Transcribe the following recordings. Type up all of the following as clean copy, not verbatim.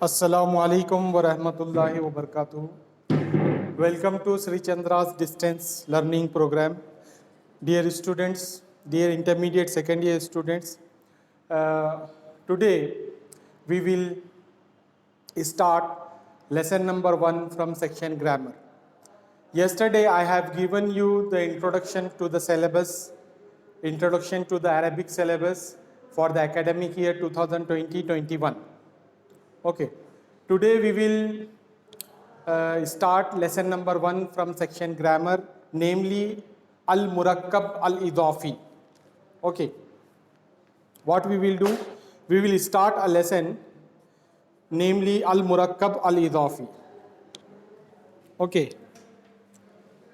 Assalamu alaikum wa rahmatullahi wa barakatuh. Welcome to Sri Chandra's distance learning program. Dear students, dear intermediate second year students, today we will start lesson number 1 from section grammar. Yesterday I have given you the introduction to the syllabus, introduction to the Arabic syllabus for the academic year 2020-21. Okay, today we will start lesson number 1 from section grammar, namely al-murakkab al-idafi. Okay, what we will do, we will start a lesson namely al-murakkab al-idafi. Okay,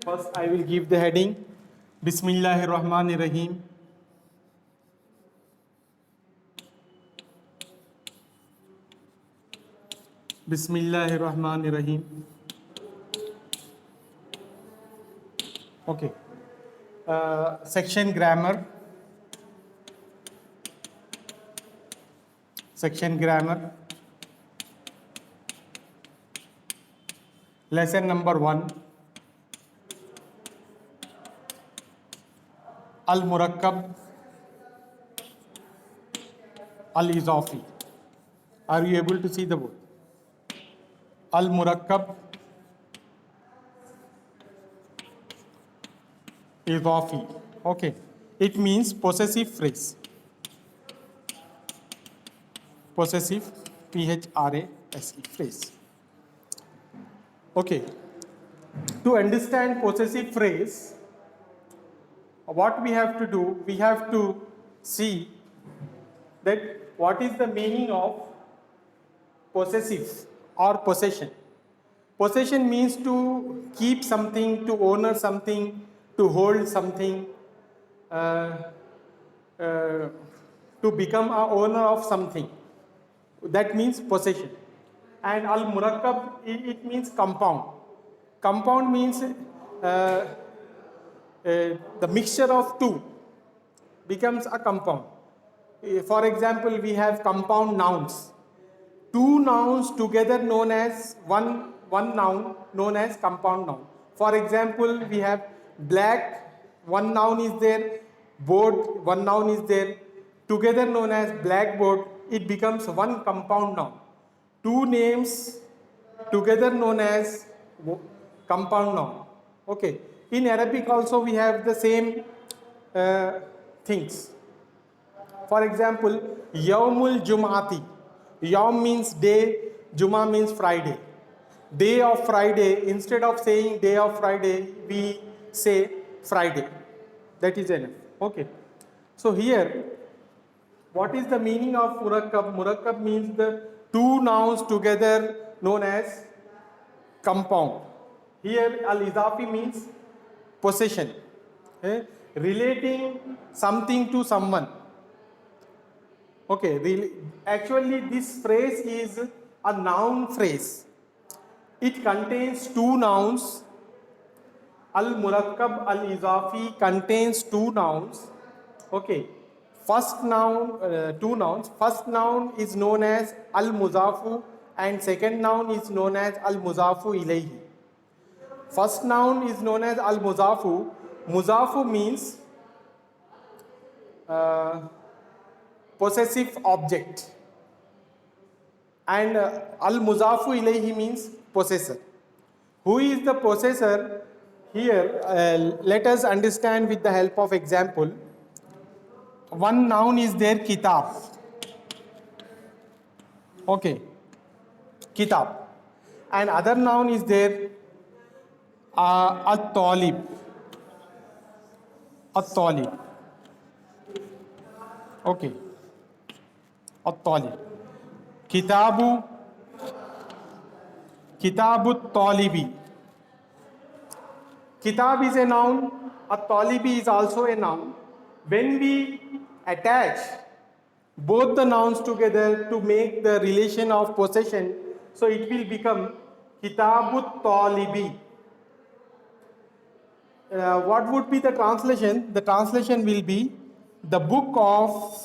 first I will give the heading Bismillahir Rahmanir Rahim. Bismillahir Rahmanir Rahim. Okay. Section grammar. Section grammar. Lesson number 1. Al-Murakkab Al-Izafi. Are you able to see the word? Al-Murakkab Idafi. Okay. It means possessive phrase. Possessive, P-H-R-A-S-E, phrase. Okay. To understand possessive phrase, what we have to do, we have to see that what is the meaning of possessive or possession. Possession means to keep something, to own something, to hold something, to become a owner of something. That means possession. And al-murakkab, it means compound. Compound means the mixture of two becomes a compound. For example, we have compound nouns. Two nouns together known as one noun known as compound noun. For example, we have black, one noun is there, board, one noun is there, together known as blackboard, it becomes one compound noun. Two names together known as compound noun. Okay. In Arabic also we have the same things. For example, Yawmul Jum'ati. Yawm means day, Juma means Friday. Day of Friday, instead of saying day of Friday, we say Friday. That is enough. Okay. So here, what is the meaning of murakkab? Murakkab means the two nouns together known as compound. Here, al-idafi means possession, relating something to someone. Okay, actually this phrase is a noun phrase. It contains two nouns. Al-Murakkab Al-Izafi contains two nouns. Okay, first noun, two nouns. First noun is known as Al-Muzafu and second noun is known as Al-Muzafu ilayhi. First noun is known as Al-Muzafu. Muzafu means possessive object, and al-muzafu ilayhi means possessor. Who is the possessor? Here let us understand with the help of example. One noun is there, kitab. Okay, kitab. And other noun is there, at-talib. At-talib. Okay. At-talib. Kitabu at-talibi. Kitab is a noun, at-talibi is also a noun. When we attach both the nouns together to make the relation of possession, so it will become Kitabut Talibi. What would be the translation? The translation will be the book of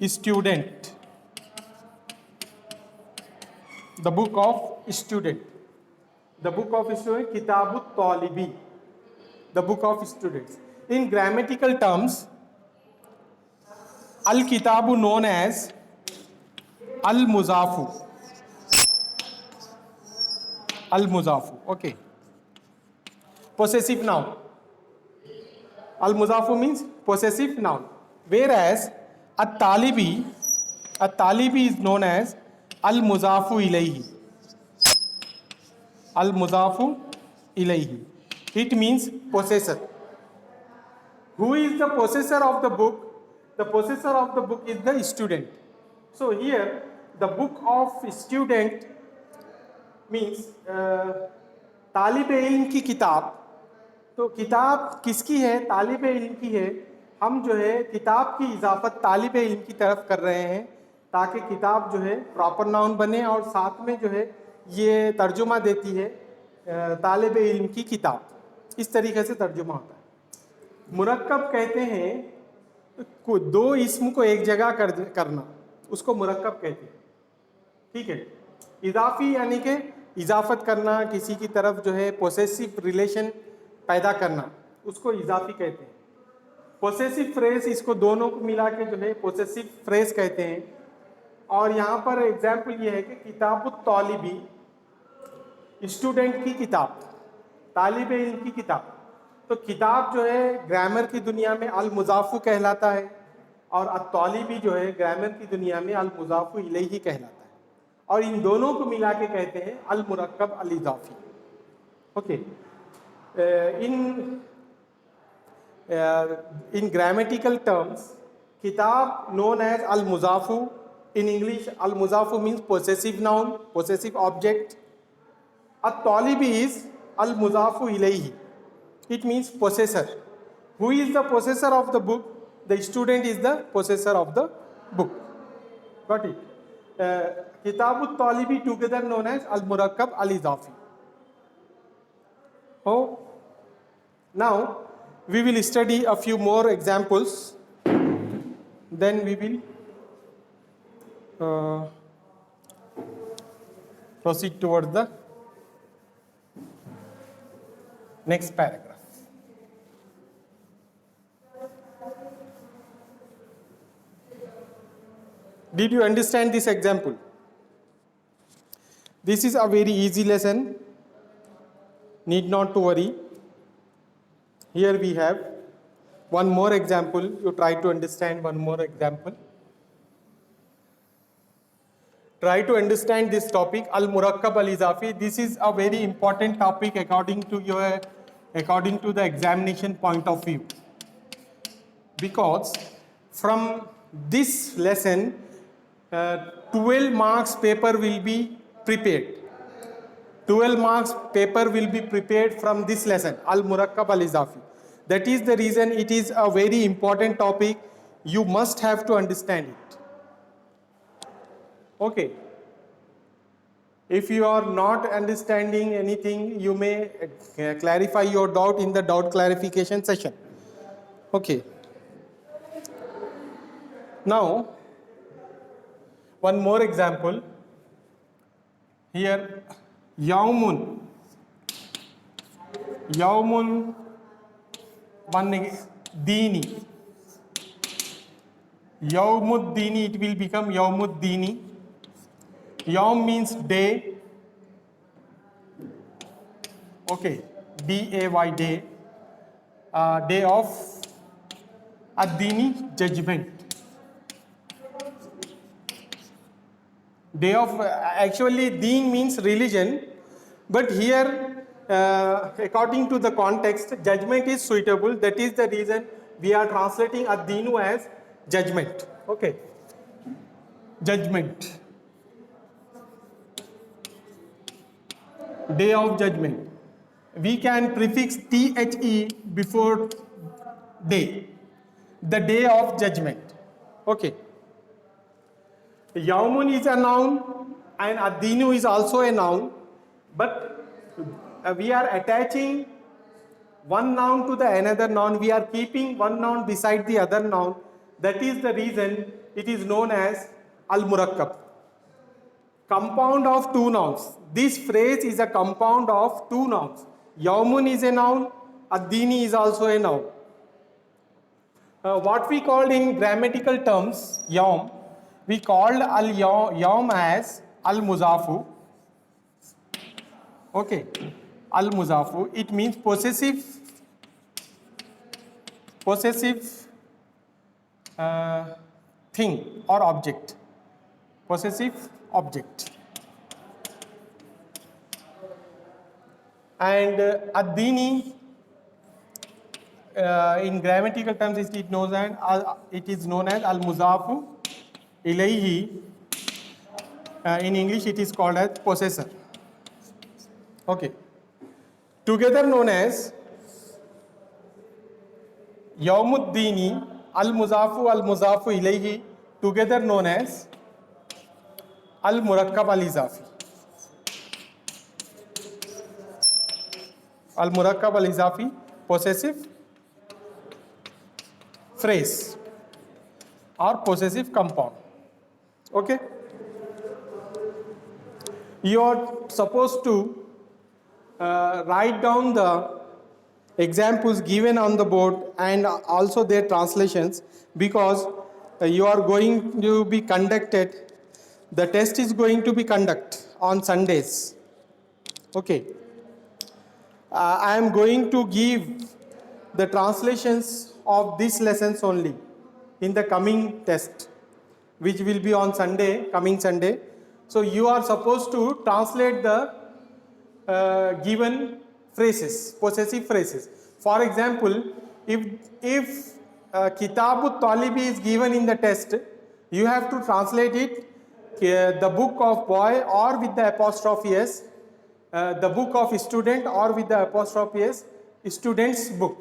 student. The book of student. The book of student, Kitabut Talibi. The book of students. In grammatical terms, Al-Kitabu known as Al-Muzafu. Al-Muzafu, okay. Possessive noun. Al-Muzafu means possessive noun. Whereas At-Talibi is known as Al-Muzafu ilayhi. Al-Muzafu ilayhi. It means possessor. Who is the possessor of the book? The possessor of the book is the student. So here the book of student means तालिब इल्म की किताब. तो किताब किसकी है? तालिब इल्म की है. हम जो है किताब की इजाफत तालिब इल्म की तरफ कर रहे हैं ताकि किताब जो है प्रॉपर नाउन बने और साथ में जो है ये तर्जुमा देती है तालिब इल्म की किताब. इस तरीके से तर्जुमा होता है. मुरक्कब कहते हैं दो इस्म को एक जगह करना, उसको मुरक्कब कहते हैं. ठीक है. इजाफी यानी कि इजाफत करना, किसी की तरफ जो है पोसेसिव रिलेशन पैदा करना, उसको इजाफी कहते हैं. पोसेसिव फ्रेज, इसको दोनों को मिला के जो है पोसेसिव फ्रेज कहते हैं. और यहाँ पर एग्जाम्पल ये है कि किताबुत तालिबी, स्टूडेंट की किताब, तालिब इल्म की किताब. तो किताब जो है ग्रामर की दुनिया में अल मुजाफू कहलाता है और अत-तालिबी जो है ग्रामर की दुनिया में अल मुजाफू इलैही कहलाता है. और इन दोनों को मिला के कहते हैं अल मुरक्कब अल इजाफी. Okay. in grammatical terms, kitab known as al muzafu. In English, al muzafu means possessive noun, possessive object. At-talibi is al muzafu ilayhi. It means possessor. Who is the possessor of the book? The student is the possessor of the book. Got it? Kitabut talibi together known as al murakkab al izafi. Oh, now we will study a few more examples. Then we will proceed towards the next paragraph. Did you understand this example? This is a very easy lesson. Need not to worry. Here we have one more example. You try to understand one more example. Try to understand this topic, Al-Murakkab Al-Izafi. This is a very important topic according to the examination point of view. Because from this lesson, 12 marks paper will be prepared. 12 marks paper will be prepared from this lesson, Al-Murakkab Al-Izafi. That is the reason it is a very important topic. You must have to understand it. Okay. If you are not understanding anything, you may clarify your doubt in the doubt clarification session. Okay. Now, one more example. Here, Yawmun. Yawmun, one Dini. Yawmud Dini, it will become Yawmud Dini. Yawm means day. Okay, D-A-Y, day. Day of Ad-Dini, judgment. Day of, actually Deen means religion, but here according to the context, judgment is suitable. That is the reason we are translating Ad-Deenu as judgment. Okay, judgment. Day of judgment. We can prefix THE before day. The day of judgment. Okay. Yawmun is a noun and Ad-Deenu is also a noun, but we are attaching one noun to the another noun. We are keeping one noun beside the other noun. That is the reason it is known as al-murakkab. Compound of two nouns. This phrase is a compound of two nouns. Yawmun is a noun, ad-dini is also a noun. What we called in grammatical terms, yawm, we called al-yawm as al-muzafu. Okay, al-muzafu, it means possessive thing or object. Possessive object. And ad-dini, in grammatical terms, it is known as al-muzafu ilayhi. In English, it is called as possessor. Okay. Together known as Yawmuddini, al-muzafu ilayhi, together known as al-murakkab al-izafi. Al-murakkab al-izafi, possessive phrase or possessive compound. Okay. You are supposed to write down the examples given on the board and also their translations, because you are going to be conducted, the test is going to be conducted on Sundays. Okay. I am going to give the translations of these lessons only in the coming test, which will be on Sunday, coming Sunday. So you are supposed to translate the given phrases, possessive phrases. For example, if Kitabut Talibi is given in the test, you have to translate it, the book of boy or with the apostrophe s, the book of student or with the apostrophe s, student's book.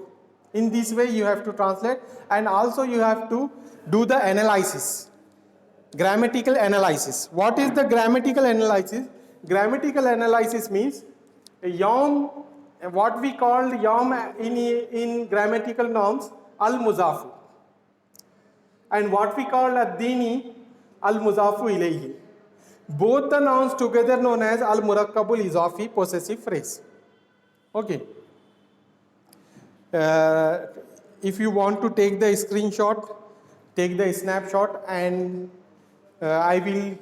In this way you have to translate, and also you have to do the analysis, grammatical analysis. What is the grammatical analysis? Grammatical analysis means yawm, what we call yawm in grammatical nouns, al-muzafu, and what we call ad-dini, al-muzafu ilayhi. Both the nouns together known as al-murakkabul izafi, possessive phrase. Okay. If you want to take the screenshot, take the snapshot, and we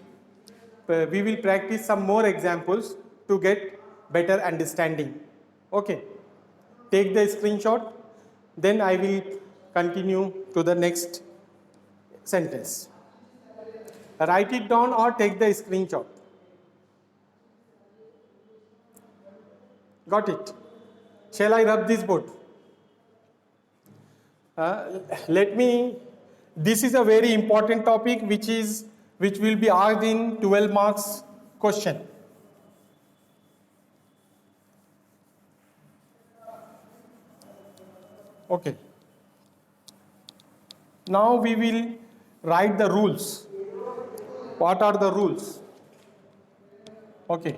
will practice some more examples to get better understanding. Okay. Take the screenshot, then I will continue to the next sentence. Write it down or take the screenshot. Got it? Shall I rub this board? This is a very important topic which will be asked in 12 marks question. Okay. Now we will write the rules. What are the rules? Okay.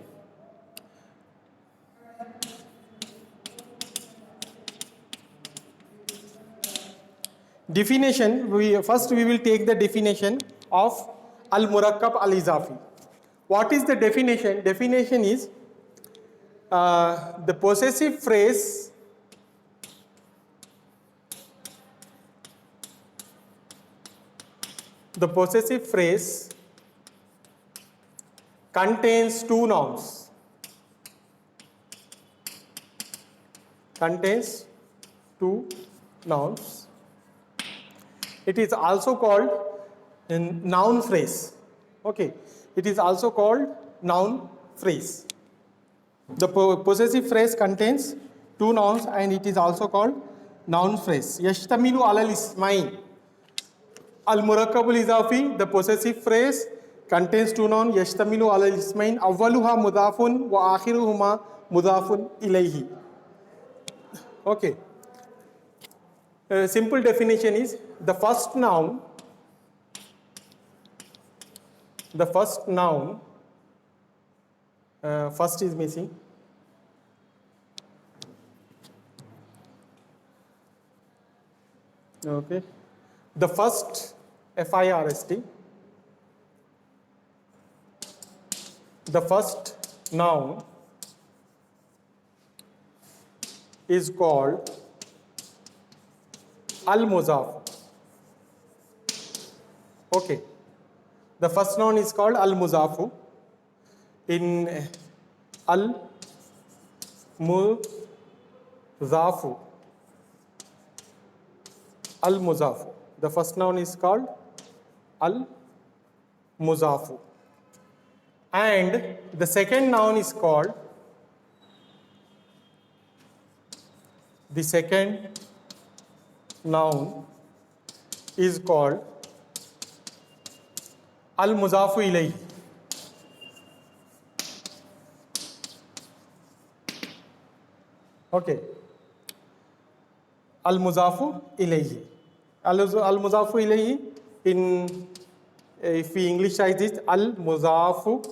Definition, first we will take the definition of al-murakkab al-izafi. What is the definition? Definition is the possessive phrase contains two nouns. Contains two nouns. It is also called a noun phrase. Okay. It is also called noun phrase. The possessive phrase contains two nouns and it is also called noun phrase. Yashtamilu alal ismain. Al-murakkabul izafi, the possessive phrase contains two nouns. Yashtamilu alal ismain. Awwaluha mudafun wa akhiruhuma mudafun ilayhi. Okay. Simple definition is the first noun first is missing. Okay. The first FIRST. The first noun is called al-muzaf. Okay. The first noun is called al-muzafu. In al-muzafu, al-muzafu. The first noun is called al-muzafu. And the second noun is called, the second noun is called al-muzafu ilayhi. Okay. Al-muzafu ilayhi. Al-muzafu ilayhi, in if we Englishize it, al-muzafu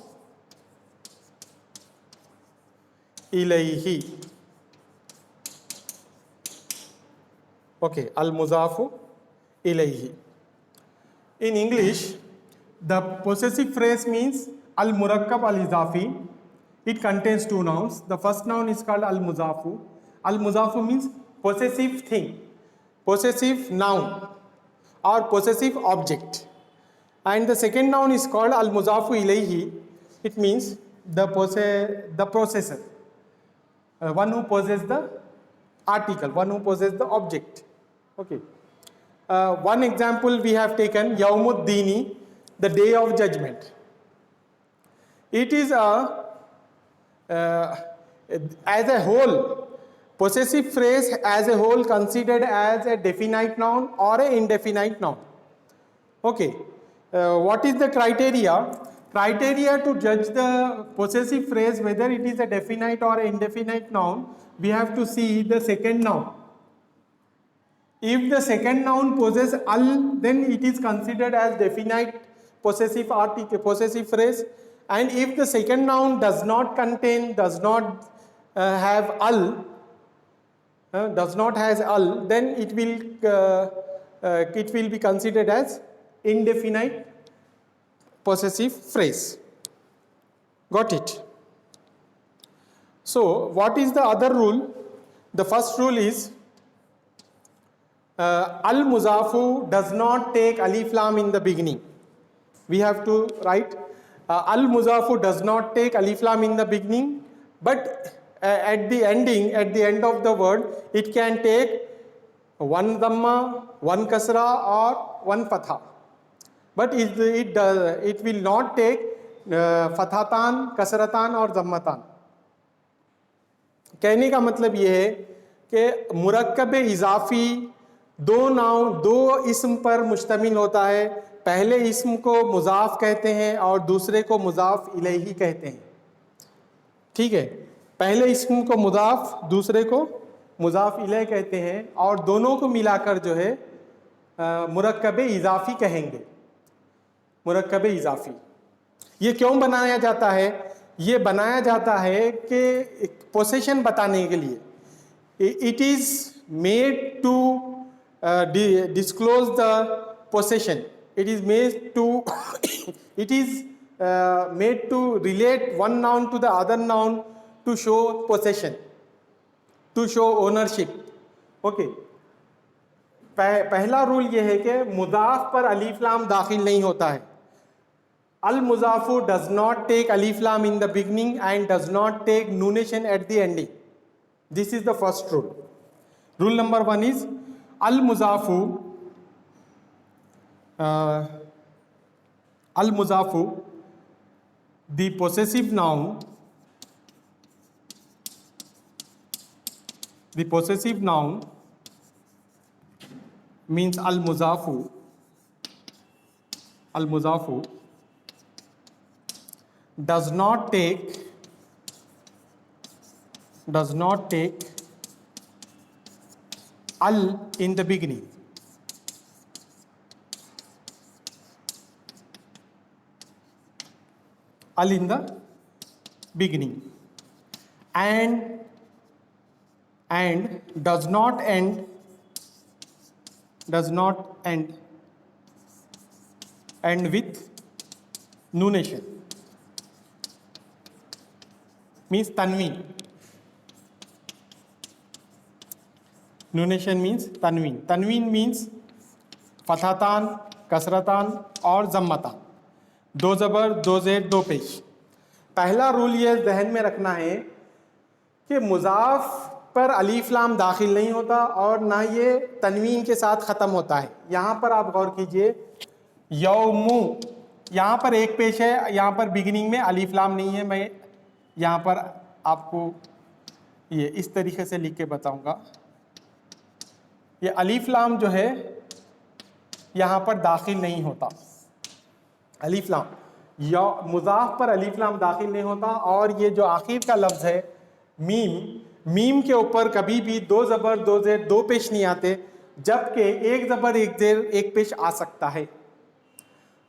ilayhi. Okay, al-muzafu ilayhi. In English, the possessive phrase means al-murakkab al-izafi. It contains two nouns. The first noun is called al-muzafu. Al-muzafu means possessive thing, possessive noun or possessive object. And the second noun is called al-muzafu ilayhi. It means the possessor, one who possesses the article, one who possesses the object. Okay. One example we have taken, Yawmuddini, the day of judgment. It is as a whole, possessive phrase as a whole considered as a definite noun or an indefinite noun. Okay. What is the criteria? Criteria to judge the possessive phrase whether it is a definite or an indefinite noun, we have to see the second noun. If the second noun possesses al, then it is considered as definite possessive article, possessive phrase. And if the second noun does not contain, does not have al, does not has al, then it will be considered as indefinite possessive phrase. Got it? So what is the other rule? The first rule is al-muzafu does not take alif lam in the beginning. We have to write al-muzafu does not take alif lam in the beginning, but at the end of the word, it can take one dhamma, one kasra or one fatha. But it will not take fathatan, kasratan और जम्मतान. कहने का मतलब ये है कि मुरक्कब इजाफी दो इस्म पर मुश्तमिल होता है. पहले इस्म को मुजाफ कहते हैं और दूसरे को मुजाफ इलैही कहते हैं. ठीक है, पहले इस्म को मुजाफ, दूसरे को मुजाफ इलैह कहते हैं और दोनों को मिलाकर जो है मुरक्कब इजाफी कहेंगे. मुरक्कब इजाफी ये क्यों बनाया जाता है? ये बनाया जाता है कि पोसेशन बताने के लिए. It is made to disclose the possession. It is made to relate one noun to the other noun to show possession, to show ownership. Okay. पहला रूल ये है कि मुजाफ पर अलीफ लाम दाखिल नहीं होता है. अल मुजाफु does not take alif lam in the beginning and does not take nunation at the ending. This is the first rule. Rule number 1 is al muzafu. Al-muzafu, the possessive noun, means al-muzafu does not take al in the beginning. Al in the beginning and does not end end with nunation means tanween. Nunation means tanween. Tanween means फथातान, कसरतान और जम्मतान, दो ज़बर, दो ज़ेर, दो पेश। पहला rule ये जहन में रखना है कि मुज़ाफ पर अलीफ लाम दाखिल नहीं होता और ना ये तनवीन के साथ ख़त्म होता है। यहाँ पर आप गौर कीजिए, यौमु, यहाँ पर एक पेश है, यहाँ पर बिगिनिंग में अलीफ लाम नहीं है। मैं यहाँ पर आपको ये इस तरीके से लिख के बताऊँगा। ये अलीफ लाम जो है यहाँ पर दाखिल नहीं होता। अलीफ लाम या मुज़ाफ पर अलीफ लाम दाखिल नहीं होता। और ये जो आखिर का लफ्ज़ है मीम, मीम के ऊपर कभी भी दो ज़बर, दो ज़ेर, दो पेश नहीं आते, जबकि एक ज़बर, एक ज़ेर, एक पेश आ सकता है।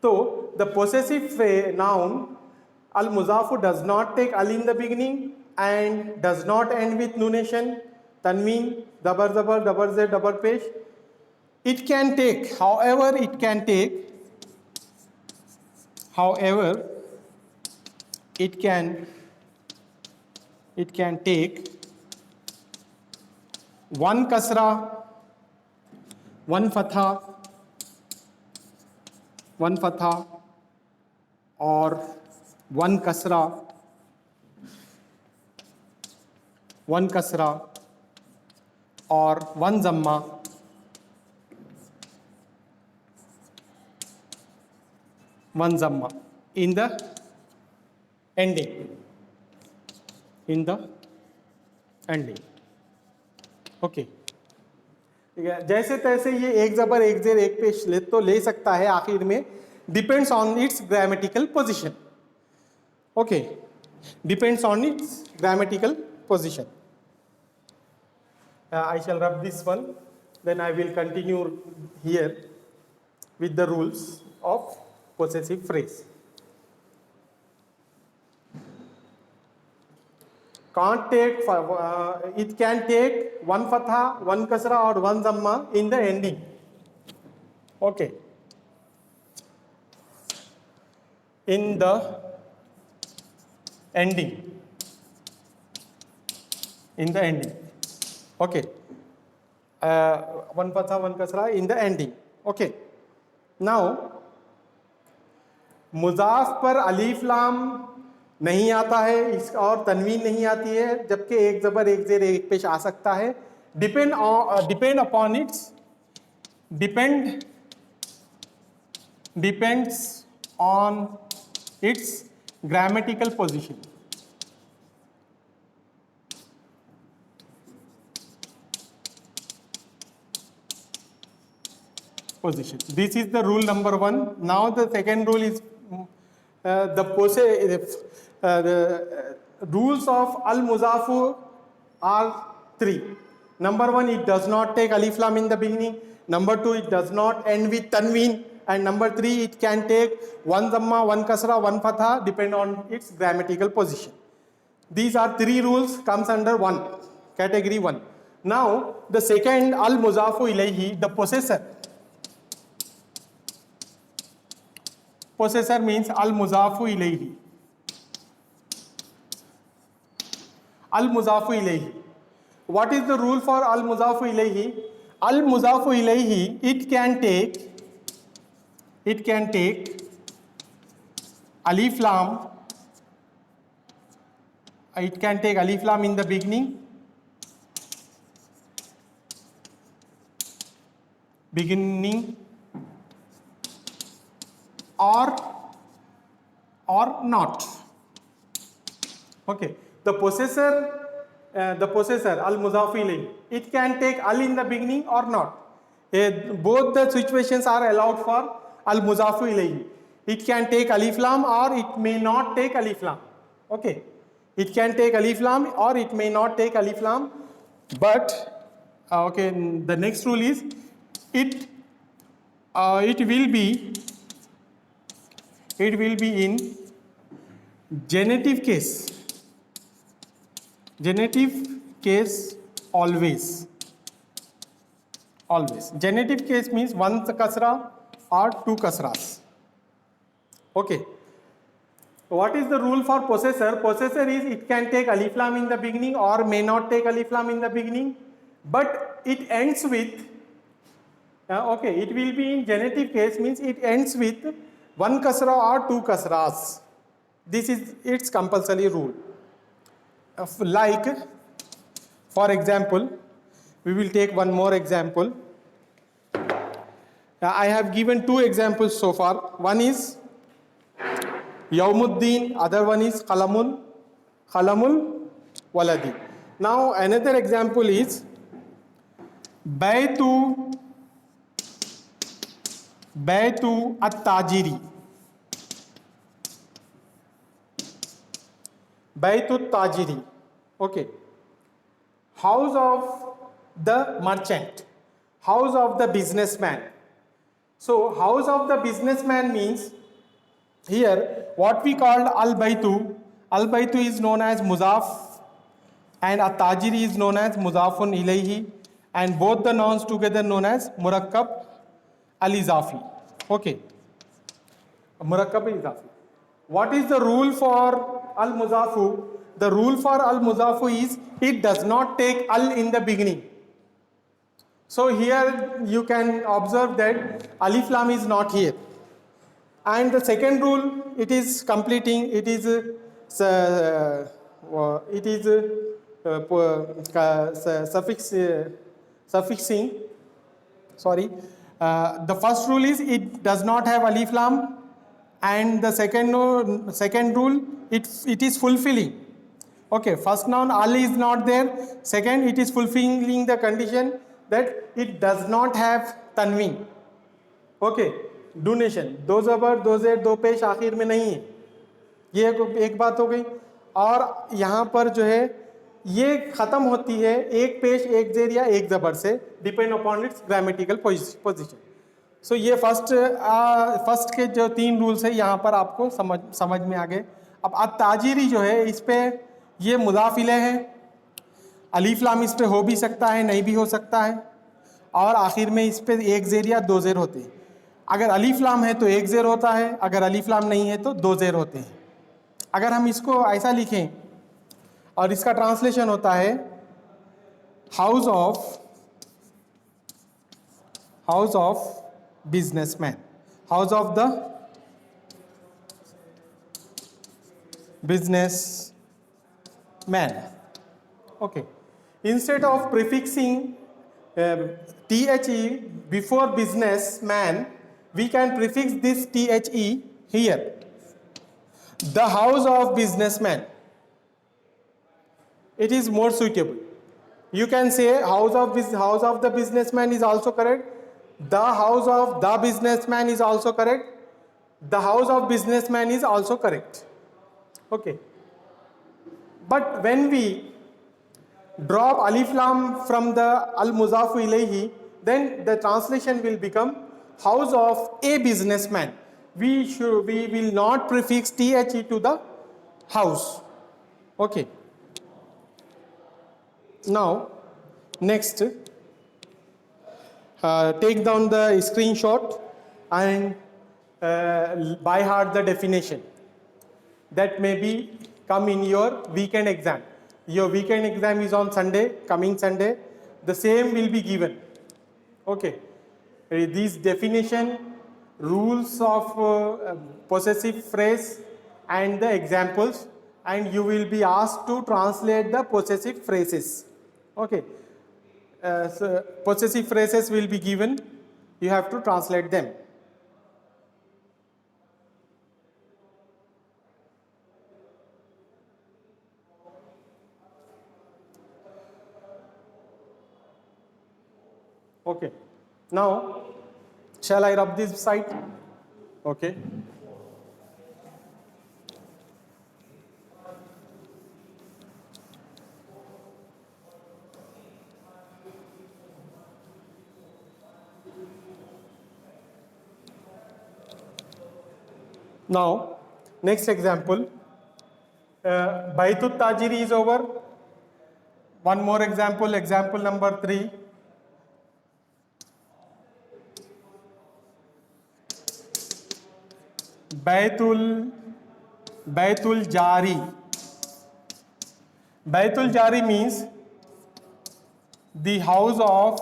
तो द पोसेसिव नाउन अल मुज़ाफ़ु डज नॉट टेक अल in the beginning and does not end with nunation, तनवीन, दबर ज़बर, डबर ज़ेर, डबर पेश। It can take, however, it can take one kasra, one fatha और one kasra और one zamma one zamma in the ending. Okay, ठीक है। जैसे तैसे ये एक ज़बर, एक ज़ेर, एक पेश ले सकता है आखिर में, depends on it's grammatical position. Okay, depends on it's grammatical position. I shall rub this one, then I will continue here with the rules of possessive phrase. It can take one fatha, one kasra or one zamma in the ending. Okay. In the ending. Okay. One fatha, one kasra in the ending. Okay. Now, मुज़ाफ पर अलीफ लाम नहीं आता है इस और तनवीन नहीं आती है, जबकि एक ज़बर, एक ज़ेर, एक पेश आ सकता है। Depends on it's grammatical position. This is the rule number 1. Now the second rule is the rules of al-muzafu are 3. Number 1, it does not take alif lam in the beginning. Number 2, it does not end with tanween. And number 3, it can take one dhamma, one kasra, one fatha, depend on its grammatical position. These are 3 rules, comes under 1, category 1. Now the second, al-muzafu ilayhi, the possessor. Possessor means al-muzafu ilayhi. Al-muzafu ilayhi. What is the rule for al-muzafu ilayhi? Al-muzafu ilayhi, it can take alif lam. It can take alif lam in the beginning. Or not. Okay, the possessor al-muzafu ilayhi, it can take al in the beginning or not. Both the situations are allowed for al-muzafu ilayhi. It can take alif lam or it may not take alif lam. Okay, it can take alif lam or it may not take alif lam. But okay, the next rule is it will be in genitive case. Always. Genitive case means one kasra or two kasras. Okay. What is the rule for possessor? Possessor is it can take alif lam in the beginning or may not take alif lam in the beginning, but it ends with, okay, it will be in genitive case, means it ends with one kasra or two kasras. This is its compulsory rule. Like, for example, we will take one more example. I have given two examples so far. One is Yawmuddin, other one is Qalamul Waladi. Now another example is Baytu at-Tajiri. Baytu at-Tajiri. Okay. House of the merchant, house of the businessman. So house of the businessman means here what we called al-Baytu. Al-Baytu is known as Muzaf and at-Tajiri is known as Muzafun ilayhi, and both the nouns together known as Murakkab al-Izafi. Okay. Murakkab al-Izafi. What is the rule for al-Muzafu? The rule for al-Muzafu is it does not take al in the beginning. So here you can observe that alif lam is not here. And the second rule, it is completing, it is suffixing. Sorry. The first rule is it does not have alif lam, and the second rule, it is fulfilling. Okay, first noun al is not there. Second, it is fulfilling the condition that it does not have tanween. Okay, donation, दो ज़बर दो ज़ेर दो पेश आखिर में नहीं है, ये एक बात हो गई. और यहाँ पर जो है ये ख़त्म होती है एक पेश एक ज़ेर या एक ज़बर से, depend upon its grammatical position. So ये फर्स्ट के जो तीन रूल्स है यहाँ पर आपको समझ में आ गए. अब at-Tajiri जो है इस पर ये मुज़ाफ इलैह है, अलीफ लाम इस पे हो भी सकता है नहीं भी हो सकता है, और आखिर में इस पे एक ज़ेर या दो ज़ेर होते हैं. अगर अलीफ लाम है तो एक ज़ेर होता है, अगर अलीफ लाम नहीं है तो दो ज़ेर होते हैं. अगर हम इसको ऐसा लिखें और इसका ट्रांसलेशन होता है house of businessman, house of the businessman. Okay. Instead of prefixing THE before businessman, we can prefix this THE here. The house of businessman. It is more suitable. You can say house of the businessman is also correct. The house of the businessman is also correct. The house of businessman is also correct. Okay. But when we drop alif lam from the al-Muzafu ilayhi, then the translation will become house of a businessman. We will not prefix THE to the house. Okay. Now, next, take down the screenshot and by heart the definition. That may be come in your weekend exam. Your weekend exam is on Sunday, coming Sunday. The same will be given. Okay. These definition, rules of possessive phrase and the examples, and you will be asked to translate the possessive phrases. Okay. So possessive phrases will be given. You have to translate them. Okay. Now, shall I rub this side? Okay. Now, next example. Baytu at-Tajiri is over. One more example, example number 3. Baitul Jari. Baitul Jari means the house of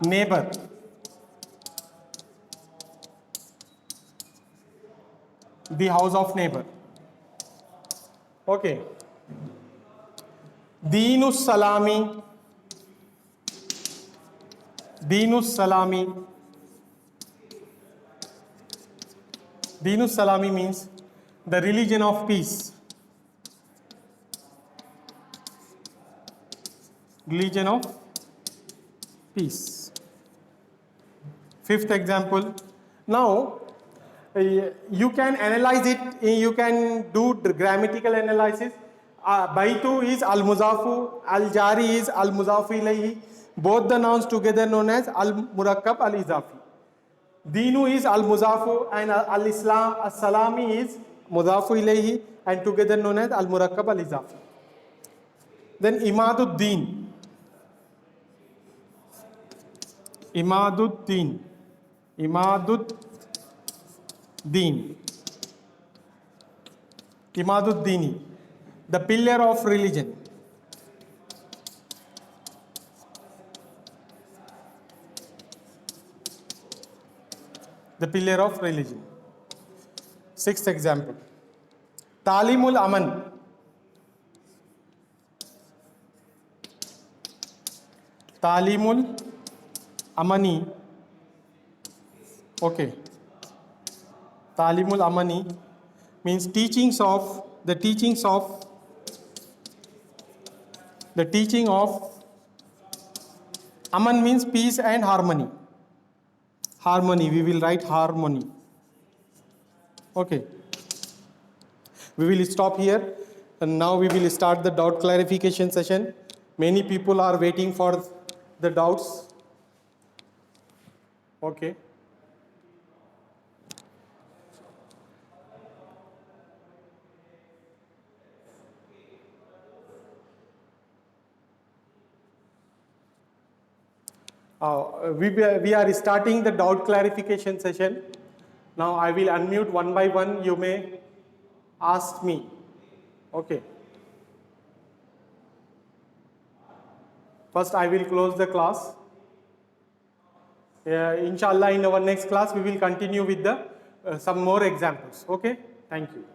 neighbor. The house of neighbor. Okay. Deenus Salami. Deenus Salami. Deenus Salami means the religion of peace. Religion of peace. Fifth example. Now, you can analyze it, you can do grammatical analysis. Baitu is al-muzafu, al-jari is al-muzafu ilayhi. Both the nouns together known as al-murakkab al-izafi. Deenu is al-muzafu and al-islam, al-salami is muzafu ilayhi and together known as al-murakkab al-izafi. Then Imaduddin. Imaduddin. Imaduddin. Imaduddini. The pillar of religion. The pillar of religion. Sixth example. Talimul Aman. Talimul Amani. Okay. Talimul Amani means the teaching of Aman means peace and harmony. Harmony, we will write harmony. Okay. We will stop here and now we will start the doubt clarification session. Many people are waiting for the doubts. Okay. We are starting the doubt clarification session. Now I will unmute one by one. You may ask me. Okay. First I will close the class. Inshallah in our next class we will continue with the some more examples. Okay. Thank you.